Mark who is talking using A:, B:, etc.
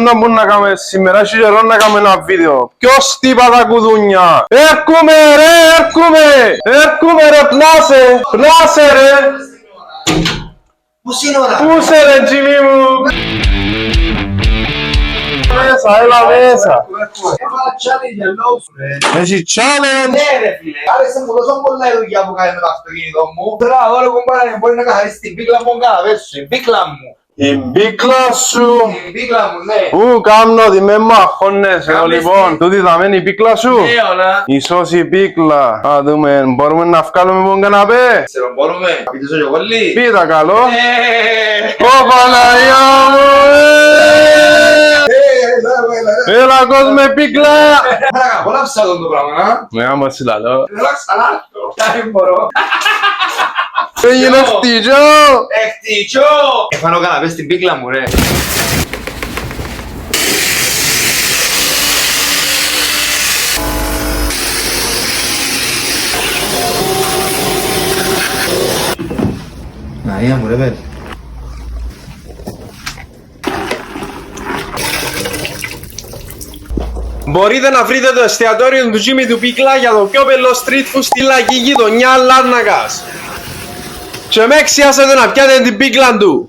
A: Να μπορούμε να κάνουμε σήμερα, έχει καιρό να κάνουμε ένα βίντεο. Ποιος χτύπα τα κουδούνια? Έρχομαι ρε, έρχομαι ρε, πλάσε ρε.
B: Πώς είναι ώρα?
A: Πού είσαι ρε Τζιμί μου? Μέσα, έλα μέσα.
B: Έβαλα challenge για λόγους σου ρε.
A: Έχει challenge.
B: Ναι ρε φίλε, άρεσε μου τόσο πολλά η δουλειά που κάνει με το αυτοκίνητο μου. Τώρα όλο κομπάρα μπορεί να καθαρίσει την πίκλα μου καναπές σου, η πίκλα μου.
A: Η μπίκλα σου.
B: Η πίκλα μου, ναι.
A: Ου, κάμνω ότι με μαχώνεσαι λοιπόν. Τούτη θα μένει η πίκλα σου.
B: Ναι όλα.
A: Ίσως η πίκλα. Α, δούμε, μπορούμε να βγάλουμε τον καναπέ.
B: Ξέρω, μπορούμε. Πείτε στο γιογόλι.
A: Πίτα καλό.
B: Ναι.
A: Ω Παναγιά μου. Έλα κόσμε πίκλα.
B: Άρα, πολλά ψάτον το πράγμα, να.
A: Ναι, άμα σου λαλώ.
B: Έλα ξανά. Δεν μπορώ.
A: Έγινε χτυκιό.
B: Εχτυκιό. Έφανω καναπέ στην πίκλα μου, ρε. Μαρία μου, ρε παιδί.
A: Μπορείτε να βρείτε το εστιατόριο του Jimmy του Πίκλα για το πιο πελό street food στη λαϊκή γειτονιά Λάρνακας. Και με εξιάσετε να πιάτε την πίκλα του.